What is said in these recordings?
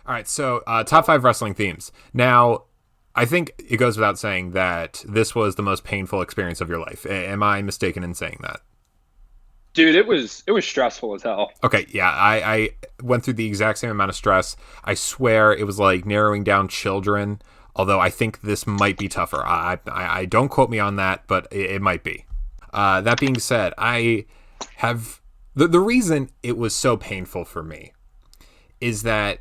All right, so top 5 wrestling themes. Now, I think it goes without saying that this was the most painful experience of your life. Am I mistaken in saying that? Dude, it was stressful as hell. Okay, yeah, I went through the exact same amount of stress. I swear it was like narrowing down children, although I think this might be tougher. I don't quote me on that, but it might be. That being said, I have the reason it was so painful for me is that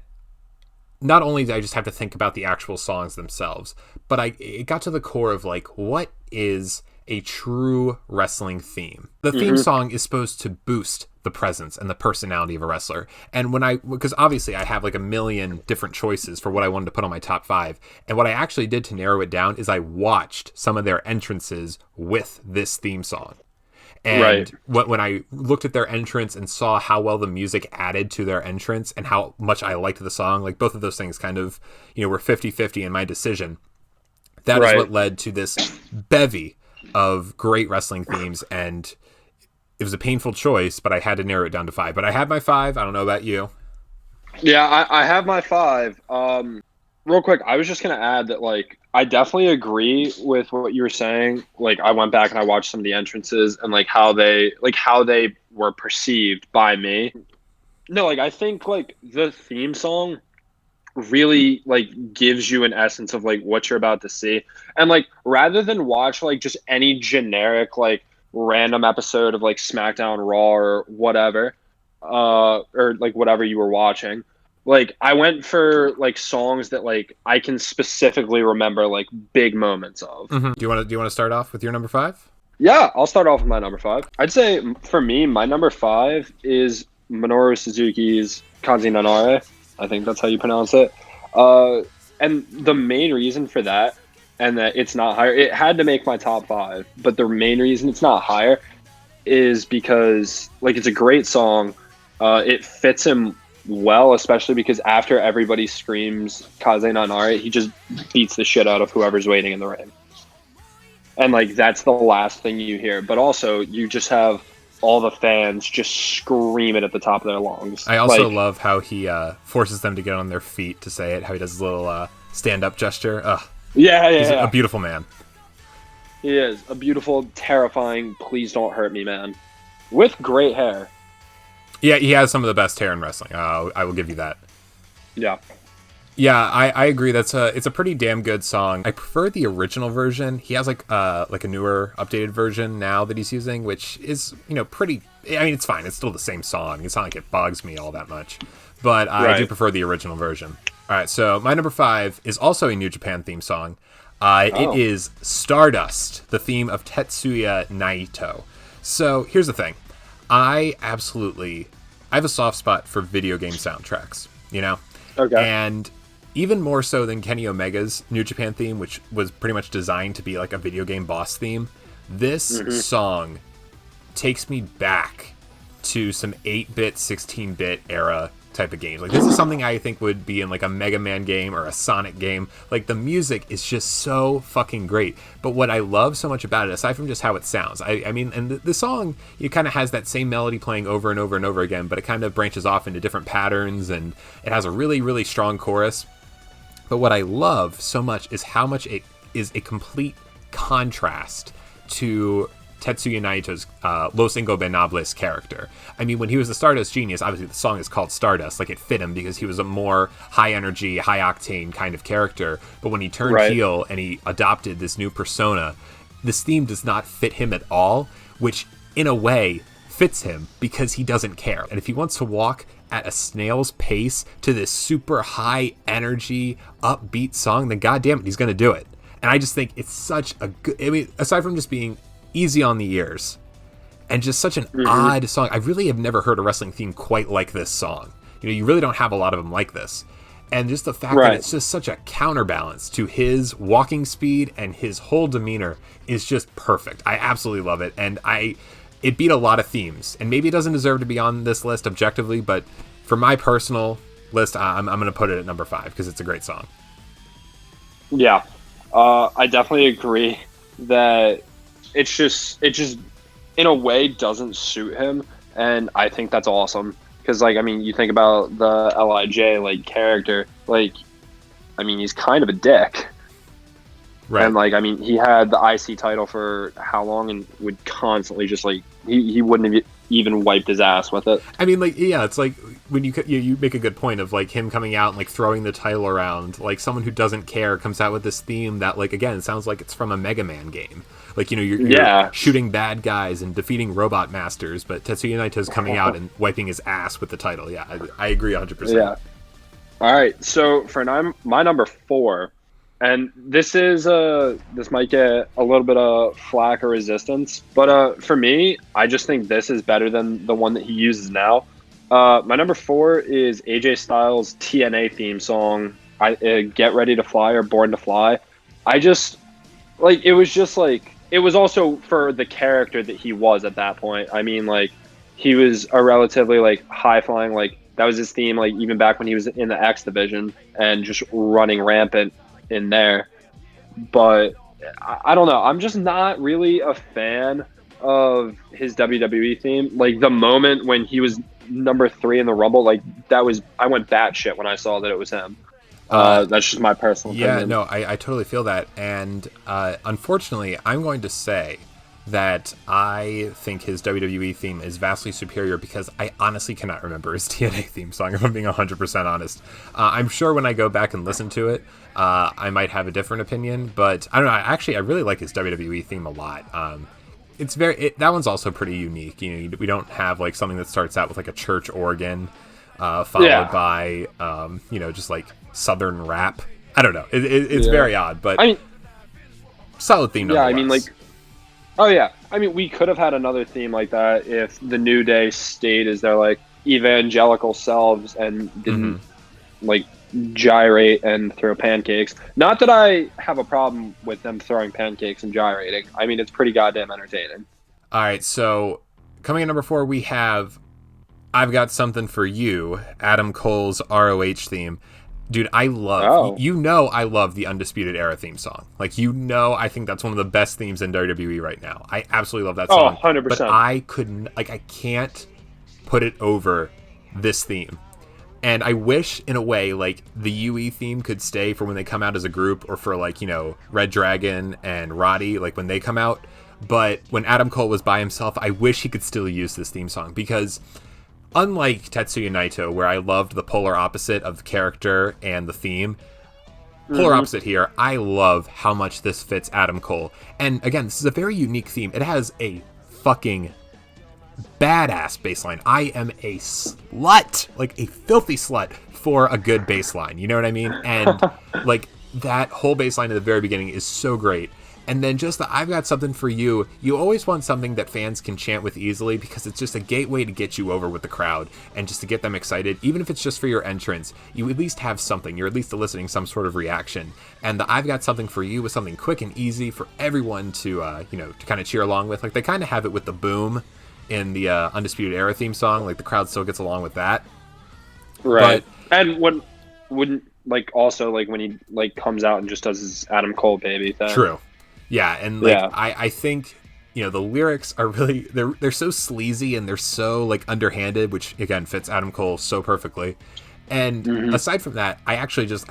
not only did I just have to think about the actual songs themselves, but it got to the core of like, what is a true wrestling theme? The theme Hmm. song is supposed to boost the presence and the personality of a wrestler. And because obviously I have like a million different choices for what I wanted to put on my top 5. And what I actually did to narrow it down is I watched some of their entrances with this theme song. Right. And when I looked at their entrance and saw how well the music added to their entrance and how much I liked the song, like both of those things kind of, were 50-50 in my decision. That is Right. what led to this bevy of great wrestling themes. And it was a painful choice, but I had to narrow it down to 5. But I had my 5. I don't know about you. Yeah, I have my 5. Real quick, I was just gonna add that like I definitely agree with what you were saying. Like I went back and I watched some of the entrances and like how they were perceived by me. No, like I think like the theme song really like gives you an essence of like what you're about to see. And like rather than watch like just any generic like random episode of like SmackDown Raw or whatever, or like whatever you were watching, like I went for like songs that like I can specifically remember like big moments of. Do you want to start off with your number 5? Yeah, I'll start off with my number 5. I'd say for me, my number 5 is Minoru Suzuki's Kanzi Nanare. I think that's how you pronounce it. Uh, and the main reason for that, and that it's not higher, it had to make my top 5, but the main reason it's not higher is because like it's a great song. It fits him well, especially because after everybody screams Kaze Nanare, he just beats the shit out of whoever's waiting in the ring. And like that's the last thing you hear. But also you just have all the fans just screaming at the top of their lungs. I also Like love how he forces them to get on their feet to say it, how he does his little stand-up gesture. Ugh, yeah, he's yeah, a yeah. beautiful man. He is a beautiful, terrifying, please don't hurt me man. With great hair. Yeah, he has some of the best hair in wrestling. I will give you that. Yeah. Yeah, I agree. It's a pretty damn good song. I prefer the original version. He has like a newer, updated version now that he's using, which is pretty. I mean, it's fine. It's still the same song. It's not like it bugs me all that much, but I do Right. prefer the original version. All right, so my number 5 is also a New Japan theme song. It Oh. is Stardust, the theme of Tetsuya Naito. So here's the thing. I have a soft spot for video game soundtracks, Okay. and even more so than Kenny Omega's New Japan theme, which was pretty much designed to be like a video game boss theme. This Hmm. song takes me back to some 8-bit, 16-bit era type of games. Like this is something I think would be in like a Mega Man game or a Sonic game. Like the music is just so fucking great. But what I love so much about it, aside from just how it sounds, I mean, and the song, it kind of has that same melody playing over and over and over again, but it kind of branches off into different patterns, and it has a really, really strong chorus. But what I love so much is how much it is a complete contrast to Tetsuya Naito's Los Ingobernables character. I mean, when he was the Stardust Genius, obviously the song is called Stardust, like it fit him because he was a more high energy, high octane kind of character. But when he turned Right. heel and he adopted this new persona, this theme does not fit him at all, which in a way fits him because he doesn't care. And if he wants to walk at a snail's pace to this super high energy, upbeat song, then goddamn it, he's going to do it. And I just think it's such a good, I mean, aside from just being easy on the ears and just such an Hmm. odd song, I really have never heard a wrestling theme quite like this song. You really don't have a lot of them like this. And just the fact that Right. it's just such a counterbalance to his walking speed and his whole demeanor is just perfect. I absolutely love it. And it beat a lot of themes. And maybe it doesn't deserve to be on this list objectively, but for my personal list, I'm going to put it at number 5 because it's a great song. Yeah. I definitely agree that it just in a way doesn't suit him, and I think that's awesome because like I mean, you think about the Lij like character, like I mean, he's kind of a dick. Right. And like I mean, he had the IC title for how long, and would constantly just like he wouldn't have even wiped his ass with it. I mean, like, yeah, it's like when you make a good point of like him coming out and like throwing the title around, like someone who doesn't care comes out with this theme that like again sounds like it's from a Mega Man game. Like, you know, you're shooting bad guys and defeating robot masters, but Tetsuya Naito's coming out and wiping his ass with the title. Yeah, I agree 100%. Yeah. All right, so for my number 4. And this might get a little bit of flack or resistance, but for me, I just think this is better than the one that he uses now. My number 4 is AJ Styles' TNA theme song, "Get Ready to Fly" or "Born to Fly." I just like it was also for the character that he was at that point. I mean, like he was a relatively like high flying, like that was his theme, like even back when he was in the X division and just running rampant in there. But I don't know, I'm just not really a fan of his WWE theme. Like the moment when he was number 3 in the Rumble, like I went batshit when I saw that it was him. That's just my personal opinion. Yeah, no, I totally feel that, and unfortunately I'm going to say that I think his WWE theme is vastly superior because I honestly cannot remember his TNA theme song, if I'm being 100% honest. I'm sure when I go back and listen to it, I might have a different opinion, but I don't know. Actually, I really like his WWE theme a lot. That one's also pretty unique. You know, we don't have like something that starts out with like a church organ, followed by just like Southern rap. I don't know. It's very odd, but I mean, solid theme. Yeah, I mean, like. Oh, yeah. I mean, we could have had another theme like that if the New Day stayed as their, like, evangelical selves and didn't, like, gyrate and throw pancakes. Not that I have a problem with them throwing pancakes and gyrating. I mean, it's pretty goddamn entertaining. All right, so coming in number 4, we have I've Got Something for You, Adam Cole's ROH theme. Dude, I love I love the Undisputed Era theme song. Like, I think that's one of the best themes in WWE right now. I absolutely love that song. 100%. But I can't put it over this theme. And I wish, in a way, like, the UE theme could stay for when they come out as a group, or for, like, you know, Red Dragon and Roddy, like, when they come out. But when Adam Cole was by himself, I wish he could still use this theme song, because unlike Tetsuya Naito, where I loved the polar opposite of the character and the theme, polar opposite here, I love how much this fits Adam Cole. And again, this is a very unique theme. It has a fucking badass bass line. I am a slut, like a filthy slut for a good bass line. You know what I mean? And like that whole bass line at the very beginning is so great. And then just the I've Got Something for You. You always want something that fans can chant with easily, because it's just a gateway to get you over with the crowd and just to get them excited. Even if it's just for your entrance, you at least have something. You're at least eliciting some sort of reaction. And the I've Got Something for You was something quick and easy for everyone to kind of cheer along with. Like they kind of have it with the boom in the Undisputed Era theme song. Like the crowd still gets along with that. Right. And wouldn't like also like when he like comes out and just does his Adam Cole baby thing. True. Yeah, and like I think, you know, the lyrics are really they're so sleazy and they're so like underhanded, which again fits Adam Cole so perfectly. And aside from that, I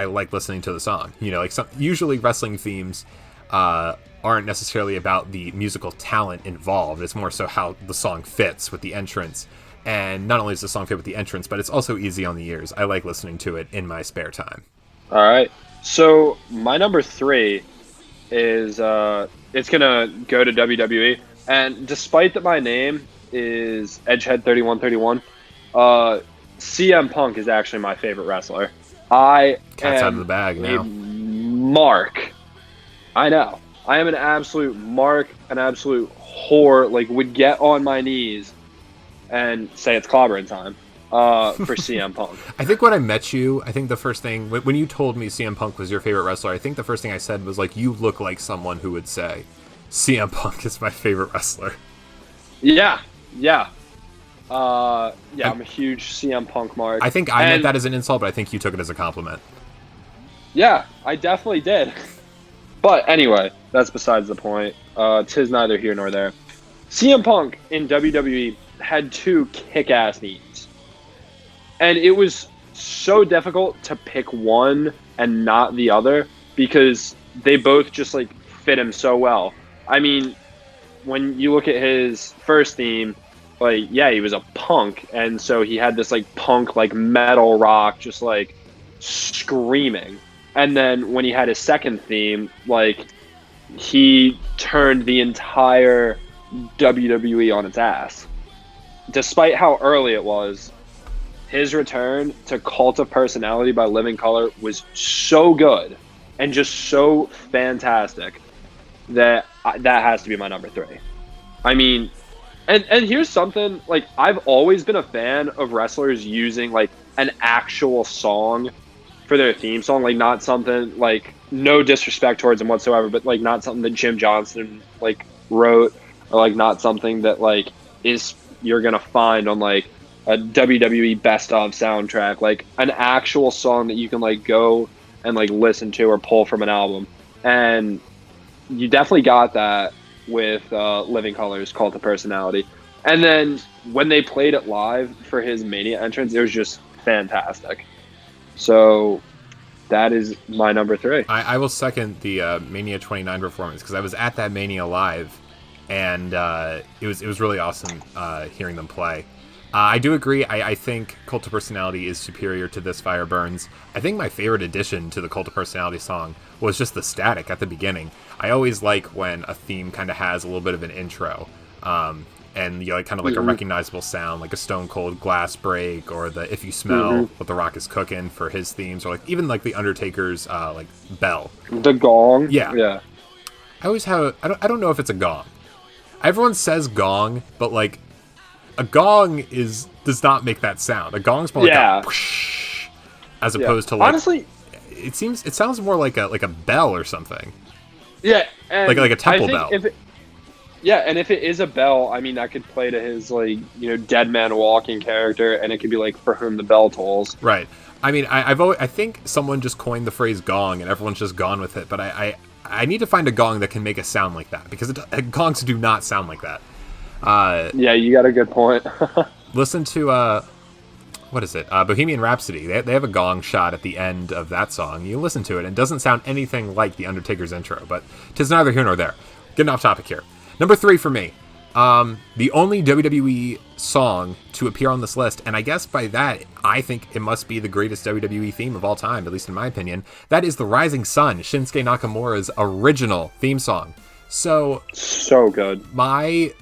like listening to the song. You know, like usually wrestling themes aren't necessarily about the musical talent involved. It's more so how the song fits with the entrance. And not only does the song fit with the entrance, but it's also easy on the ears. I like listening to it in my spare time. All right. So my number 3 is it's gonna go to WWE, and despite that my name is EdgeHead3131, CM Punk is actually my favorite wrestler. Cat's out of the bag now. Mark. I know. I am an absolute mark, an absolute whore, like would get on my knees and say it's clobbering time for CM Punk. I think when I met you, I think the first thing, when you told me CM Punk was your favorite wrestler, I think the first thing I said was like, you look like someone who would say, CM Punk is my favorite wrestler. Yeah. I'm a huge CM Punk mark. I think I meant that as an insult, but I think you took it as a compliment. Yeah, I definitely did. But anyway, that's besides the point. 'Tis neither here nor there. CM Punk in WWE had 2 kick-ass themes. And it was so difficult to pick one and not the other because they both just like fit him so well. I mean, when you look at his first theme, like, yeah, he was a punk, and so he had this like punk, like metal rock, just like screaming. And then when he had his second theme, like, he turned the entire WWE on its ass. Despite how early it was, his return to Cult of Personality by Living Colour was so good and just so fantastic that that has to be my number 3. I mean, and here's something, like, I've always been a fan of wrestlers using like an actual song for their theme song, like not something, like, no disrespect towards him whatsoever, but like not something that Jim Johnston like wrote, or like not something that like is you're gonna find on like a WWE best of soundtrack, like an actual song that you can like go and like listen to or pull from an album. And you definitely got that with Living Colour's Cult of Personality. And then when they played it live for his Mania entrance, it was just fantastic. So that is my number 3. I will second the Mania 29 performance, because I was at that Mania live, and it was really awesome hearing them play. I do agree. I think Cult of Personality is superior to This Fire Burns. I think my favorite addition to the Cult of Personality song was just the static at the beginning. I always like when a theme kind of has a little bit of an intro, and you know, like kind of like a recognizable sound, like a Stone Cold Glass Break, or the If You Smell What the Rock Is Cooking for his themes, or like even like the Undertaker's like bell, the gong. Yeah. I always have. I don't know if it's a gong. Everyone says gong, but like, a gong does not make that sound. A gong's more like a whoosh, as opposed to like, honestly, it sounds more like a bell or something. Yeah, and like a temple bell. And if it is a bell, I mean, that could play to his like, you know, Dead Man Walking character, and it could be like For Whom the Bell Tolls. Right. I mean, I think someone just coined the phrase gong, and everyone's just gone with it. But I need to find a gong that can make a sound like that, because gongs do not sound like that. Yeah, you got a good point. Listen to what is it? Bohemian Rhapsody. They have a gong shot at the end of that song. You listen to it, and it doesn't sound anything like the Undertaker's intro. But 'tis neither here nor there. Getting off topic here. Number 3 for me. The only WWE song to appear on this list, and I guess by that, I think it must be the greatest WWE theme of all time, at least in my opinion. That is The Rising Sun, Shinsuke Nakamura's original theme song. So good. My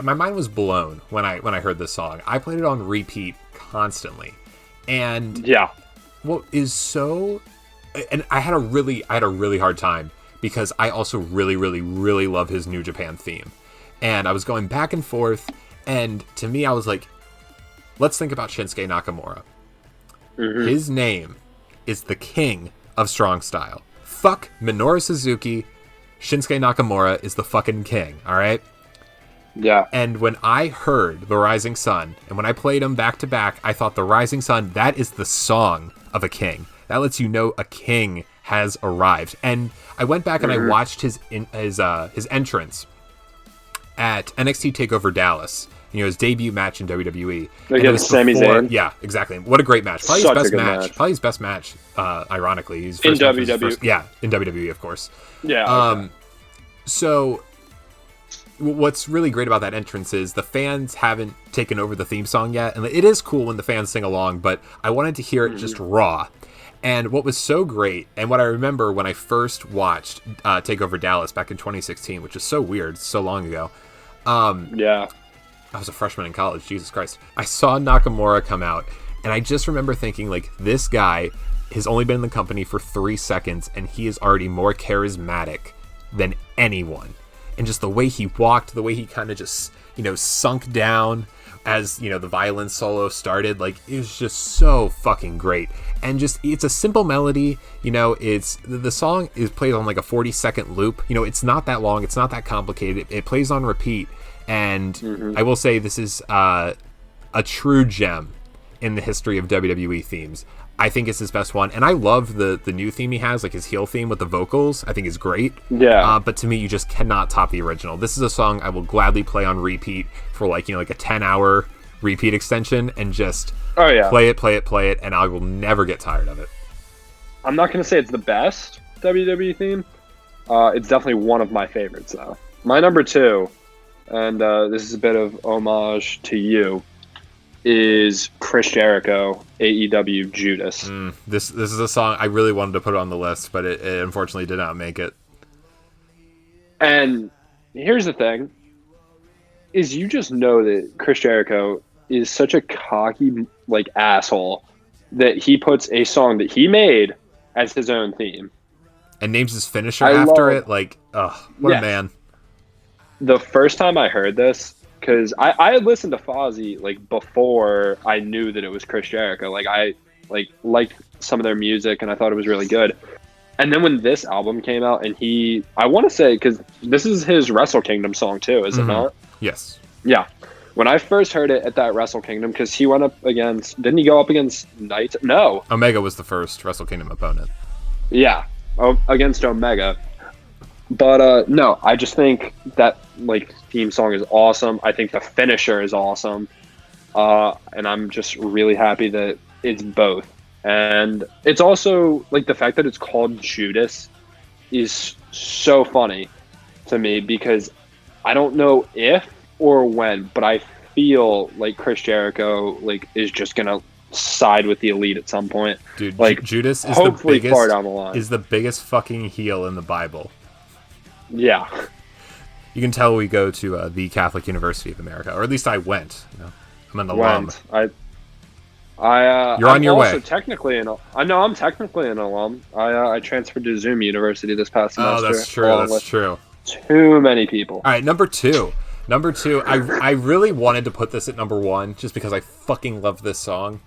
mind was blown when I heard this song. I played it on repeat constantly, and what is so, and I had a really hard time, because I also really, really, really love his New Japan theme. And I was going back and forth, and to me, I was like, let's think about Shinsuke Nakamura. His name is the king of strong style. Fuck Minoru Suzuki. Shinsuke Nakamura is the fucking king, all right? Yeah. And when I heard The Rising Sun, and when I played them back to back, I thought The Rising Sun, that is the song of a king. That lets you know a king has arrived. And I went back and I watched his entrance at NXT TakeOver Dallas. You know, his debut match in WWE. Against Sami Zayn. Yeah, exactly. What a great match. Probably Such his best a good match. match. Probably his best match. Ironically, he's in WWE. In WWE, of course. Yeah. Okay. So what's really great about that entrance is the fans haven't taken over the theme song yet, and it is cool when the fans sing along, but I wanted to hear it just raw. And what was so great, and what I remember when I first watched TakeOver Dallas back in 2016, which is so weird, so long ago. I was a freshman in college, Jesus Christ. I saw Nakamura come out, and I just remember thinking, like, this guy has only been in the company for 3 seconds, and he is already more charismatic than anyone. And just the way he walked, the way he kind of just, you know, sunk down as, you know, the violin solo started, like, it was just so fucking great. And just, it's a simple melody, you know, it's, the song is played on like a 40-second loop, you know, it's not that long, it's not that complicated, it plays on repeat, and I will say this is a true gem in the history of WWE themes. I think it's his best one, and I love the new theme he has, like his heel theme with the vocals, I think is great. Yeah. But to me, you just cannot top the original. This is a song I will gladly play on repeat for, like, you know, like a 10-hour repeat extension and just Oh yeah. play it, and I will never get tired of it. I'm not gonna say it's the best WWE theme. It's definitely one of my favorites, though. My number 2, and this is a bit of homage to you, is Chris Jericho, AEW Judas. This is a song I really wanted to put on the list, but it unfortunately did not make it. And here's the thing, is you just know that Chris Jericho is such a cocky, like, asshole that he puts a song that he made as his own theme. And names his finisher after it. Like, what a man. The first time I heard this, because I had listened to Fozzy, like, before I knew that it was Chris Jericho. Like, I liked some of their music, and I thought it was really good. And then when this album came out, and I want to say, because this is his Wrestle Kingdom song too, is it not? Yes. Yeah. When I first heard it at that Wrestle Kingdom, because he went up against, didn't he go up against Knight? No. Omega was the first Wrestle Kingdom opponent. Yeah, against Omega. But no, I just think that, like, theme song is awesome. I think the finisher is awesome. And I'm just really happy that it's both. And it's also, like, the fact that it's called Judas is so funny to me, because I don't know if or when, but I feel like Chris Jericho, like, is just gonna side with the Elite at some point. Dude, like, Judas is hopefully far down the line. Is the biggest fucking heel in the Bible. Yeah. You can tell we go to the Catholic University of America, or at least I went. You know, I'm an alum. You're on your way. Technically I know I'm technically an alum. I transferred to Zoom University this past semester. Oh, that's true. That's true. Too many people. All right, number two. I really wanted to put this at number 1 just because I fucking love this song.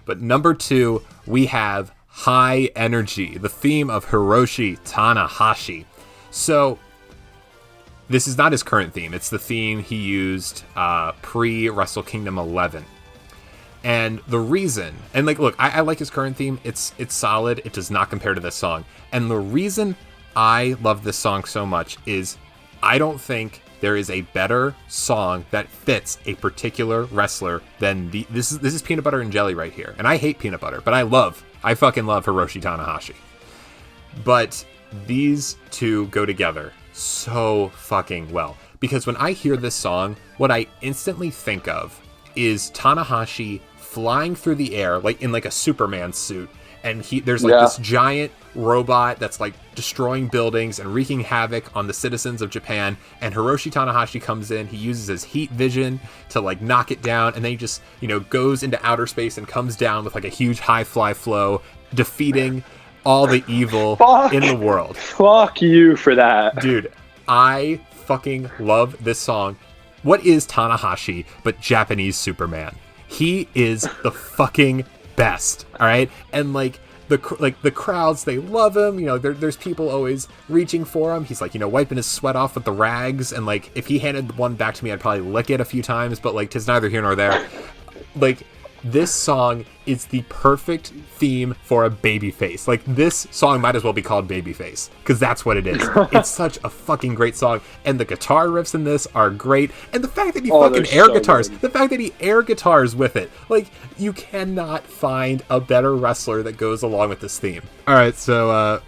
But number 2, we have High Energy, the theme of Hiroshi Tanahashi. So this is not his current theme. It's the theme he used pre-Wrestle Kingdom 11. And the reason, and like, look, I like his current theme. It's solid. It does not compare to this song. And the reason I love this song so much is I don't think there is a better song that fits a particular wrestler than this is Peanut Butter and Jelly right here. And I hate peanut butter, but I fucking love Hiroshi Tanahashi. But these two go together so fucking well. Because when I hear this song, what I instantly think of is Tanahashi flying through the air, like in like a Superman suit. And there's like this giant robot that's like destroying buildings and wreaking havoc on the citizens of Japan. And Hiroshi Tanahashi comes in. He uses his heat vision to like knock it down. And then he just, goes into outer space and comes down with like a huge high fly flow, defeating all the evil in the world. Fuck you for that. Dude, I fucking love this song. What is Tanahashi but Japanese Superman? He is the fucking best, all right? And like the crowds, they love him. There's people always reaching for him. He's like, wiping his sweat off with the rags, and like if he handed one back to me, I'd probably lick it a few times, but like 'tis neither here nor there. Like, this song is the perfect theme for a babyface. Like, this song might as well be called Babyface, because that's what it is. It's such a fucking great song, and the guitar riffs in this are great, and the fact that he fucking air guitars, the fact that he air guitars with it, like, you cannot find a better wrestler that goes along with this theme. All right, so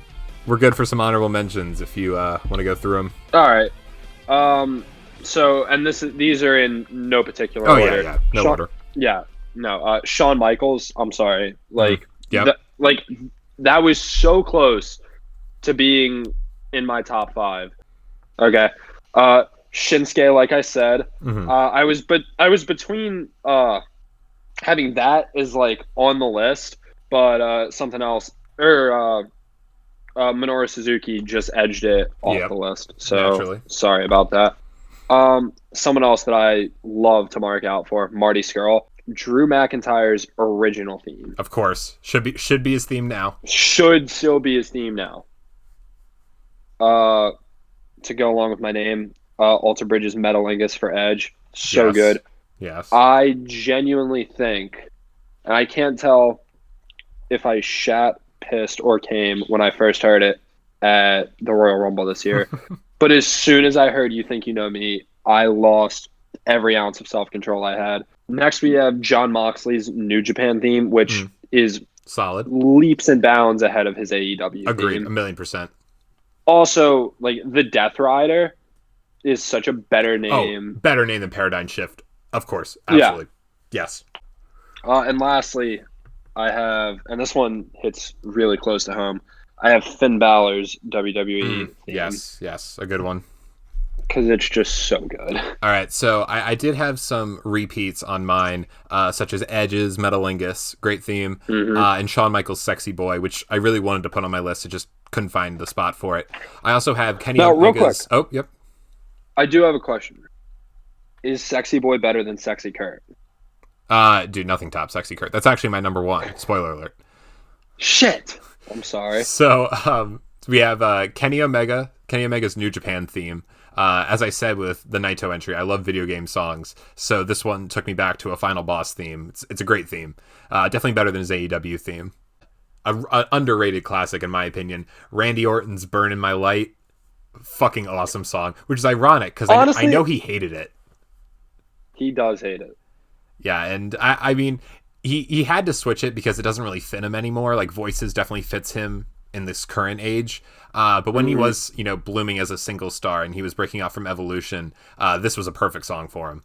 we're good for some honorable mentions if you want to go through them. All right. So, and these are in no particular order. Yeah, no order. Yeah. No, Shawn Michaels, I'm sorry. Like, Yep. That was so close to being in my top 5. Okay. Shinsuke, like I said, I was between having that as like on the list, but something else, Minoru Suzuki just edged it off the list. So naturally. Sorry about that. Someone else that I love to mark out for, Marty Scurll. Drew McIntyre's original theme. Of course. Should be his theme now. Should still be his theme now. To go along with my name, Alter Bridge's Metalingus for Edge. So good. Yes. I genuinely think, and I can't tell if I shat, pissed, or came when I first heard it at the Royal Rumble this year. But as soon as I heard You Think You Know Me, I lost every ounce of self-control I had. Next, we have John Moxley's New Japan theme, which is solid, leaps and bounds ahead of his AEW agreed, theme. 1,000,000%. Also, like the Death Rider is such a better name. Oh, better name than Paradigm Shift, of course, absolutely, yes. And lastly, I have, and this one hits really close to home. I have Finn Balor's WWE theme. Yes, a good one. Because it's just so good. All right, so I did have some repeats on mine, such as Edge's Metalingus, great theme, and Shawn Michaels' Sexy Boy, which I really wanted to put on my list. I just couldn't find the spot for it. I also have Kenny Omega's... Real quick. Oh, yep. I do have a question. Is Sexy Boy better than Sexy Kurt? Dude, nothing tops Sexy Kurt. That's actually my number one. Spoiler alert. Shit! I'm sorry. So, we have Kenny Omega's New Japan theme. As I said with the Naito entry, I love video game songs, so this one took me back to a Final Boss theme. It's a great theme. Definitely better than his AEW theme. A underrated classic, in my opinion. Randy Orton's Burn in My Light. Fucking awesome song, which is ironic, because I know he hated it. He does hate it. Yeah, and I mean, he had to switch it because it doesn't really fit him anymore. Like, Voices definitely fits him in this current age, but when he was blooming as a single star and he was breaking out from Evolution, this was a perfect song for him.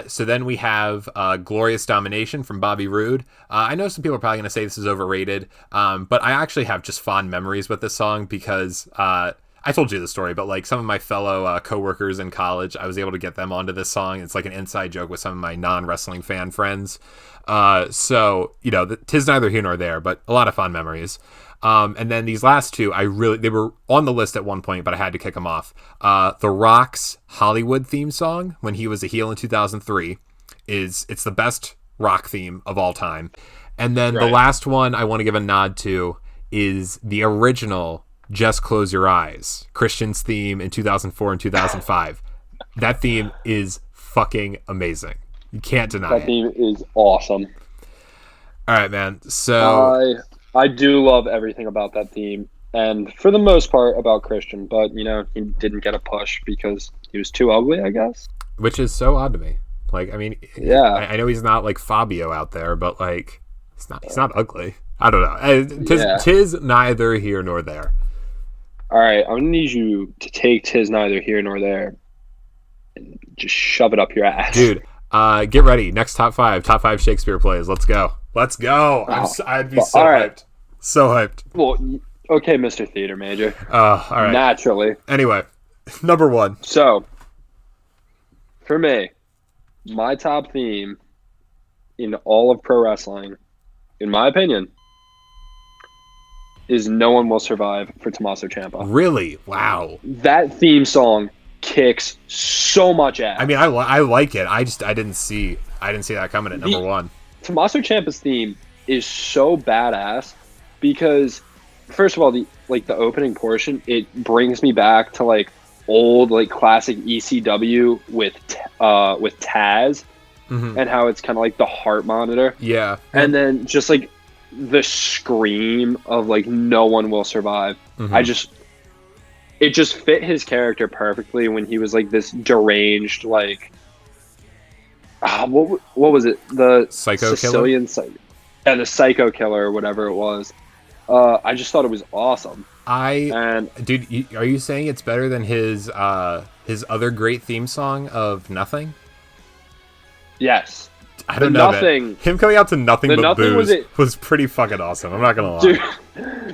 So then we have Glorious Domination from Bobby Roode. I know some people are probably going to say this is overrated, but I actually have just fond memories with this song because I told you the story, but like some of my fellow coworkers in college, I was able to get them onto this song. It's like an inside joke with some of my non-wrestling fan friends. So, tis neither here nor there, but a lot of fond memories. And then these last two, they were on the list at one point, but I had to kick them off. The Rock's Hollywood theme song, when he was a heel in 2003, it's the best rock theme of all time. And then the last one I want to give a nod to is the original Just Close Your Eyes, Christian's theme in 2004 and 2005. That theme is fucking amazing. You can't deny it. That theme is awesome. All right, man. So I do love everything about that theme, and for the most part about Christian, but he didn't get a push because he was too ugly, I guess. Which is so odd to me. Like, I mean, I know he's not like Fabio out there, but like, he's not ugly. I don't know. Tis neither here nor there. All right, I'm gonna need you to take "Tis Neither Here Nor There" and just shove it up your ass, dude. Get ready. Next top five Shakespeare plays. Let's go. I'd be so hyped. So hyped. Well, okay, Mr. Theater Major. All right. Naturally. Anyway, number one. So, for me, my top theme in all of pro wrestling, in my opinion, is "No One Will Survive" for Tommaso Ciampa. Really? Wow. That theme song kicks so much ass. I mean, I like it. I didn't see that coming at number one. Tommaso Ciampa's theme is so badass because, first of all, the opening portion, it brings me back to like old like classic ECW with Taz, and how it's kind of like the heart monitor. Yeah. And then just like the scream of like "No One Will Survive." It just fit his character perfectly when he was like this deranged, like what was it, the psycho Sicilian killer? The psycho killer or whatever it was. I just thought it was awesome. Dude, are you saying it's better than his other great theme song of Nothing? Yes. I don't know. Nothing. Him coming out to Nothing But Nothing Booze was pretty fucking awesome. I'm not gonna lie.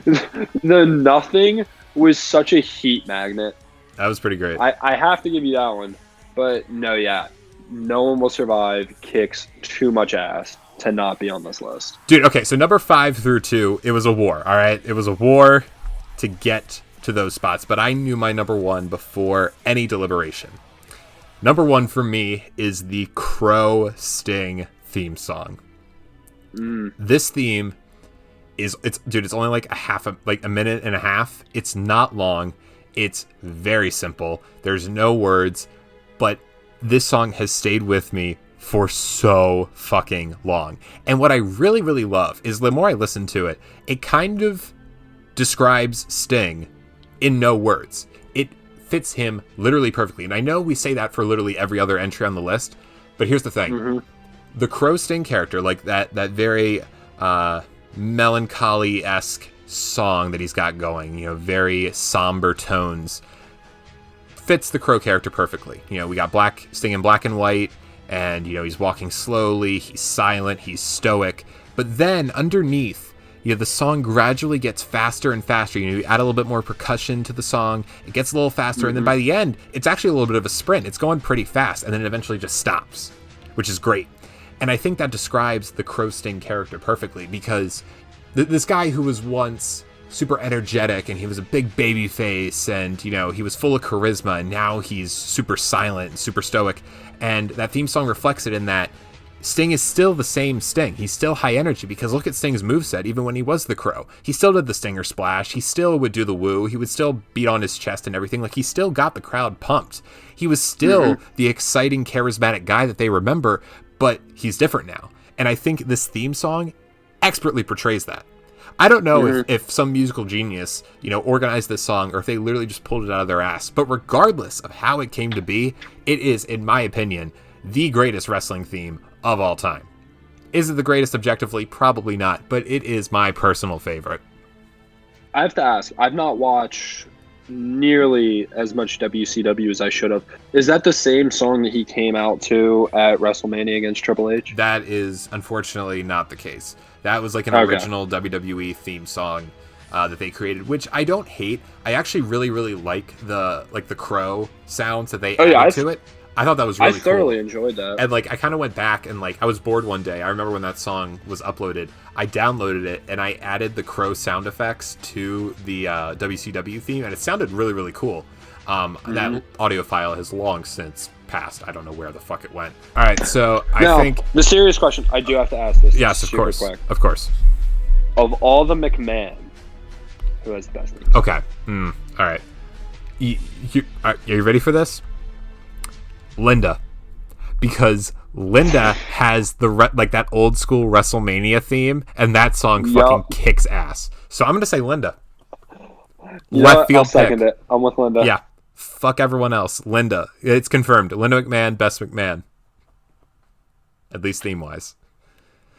Dude, the Nothing was such a heat magnet. That was pretty great. I have to give you that one. But No One Will Survive kicks too much ass to not be on this list. Dude, okay, so number 5 through 2, it was a war, all right? It was a war to get to those spots, but I knew my number 1 before any deliberation. Number 1 for me is the Crow Sting theme song. This theme it's only like a minute and a half. It's not long. It's very simple. There's no words, but this song has stayed with me for so fucking long. And what I really, really love is the more I listen to it, it kind of describes Sting in no words. It fits him literally perfectly. And I know we say that for literally every other entry on the list, but here's the thing. the Crow Sting character, like that very melancholy-esque song that he's got going, very somber tones, fits the Crow character perfectly. We got Sting in black and white, and he's walking slowly, he's silent, he's stoic, but then underneath, the song gradually gets faster and faster. You add a little bit more percussion to the song, it gets a little faster, and then by the end, it's actually a little bit of a sprint. It's going pretty fast, and then it eventually just stops, which is great. And I think that describes the Crow Sting character perfectly, because this guy who was once super energetic, and he was a big baby face, and he was full of charisma, and now he's super silent and super stoic, and that theme song reflects it in that Sting is still the same Sting. He's still high energy, because look at Sting's moveset even when he was the Crow. He still did the Stinger Splash. He still would do the woo. He would still beat on his chest and everything. Like, he still got the crowd pumped. He was still the exciting, charismatic guy that they remember, but he's different now. And I think this theme song expertly portrays that. I don't know if some musical genius, organized this song, or if they literally just pulled it out of their ass. But regardless of how it came to be, it is, in my opinion, the greatest wrestling theme of all time. Is it the greatest objectively? Probably not, but it is my personal favorite. I have to ask, I've not watched nearly as much WCW as I should have. Is that the same song that he came out to at WrestleMania against Triple H? That is unfortunately not the case. That was like an original WWE theme song that they created, which I don't hate. I actually really, really like the Crow sounds that they added to it. I thought that was really cool. I thoroughly enjoyed that. And I kind of went back and I was bored one day. I remember when that song was uploaded. I downloaded it and I added the Crow sound effects to the WCW theme, and it sounded really, really cool. That audio file has long since passed. I don't know where the fuck it went. All right, so I think the serious question. I do have to ask this. Yes, of course, of course. Of all the McMahon, who has the best name? Okay. All right. Are you ready for this? Linda, because Linda has that old school WrestleMania theme, and that song fucking kicks ass. So I'm gonna say Linda. Left field I'll second it. I'm with Linda. Yeah, fuck everyone else. Linda, it's confirmed. Linda McMahon, best McMahon. At least theme wise.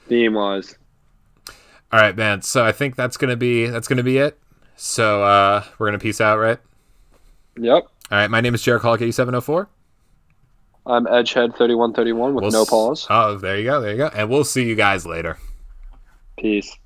All right, man. So I think that's gonna be it. So we're gonna peace out, right? Yep. All right. My name is Jericho 8704. I'm EdgeHead3131 with no pause. Oh, there you go. And we'll see you guys later. Peace.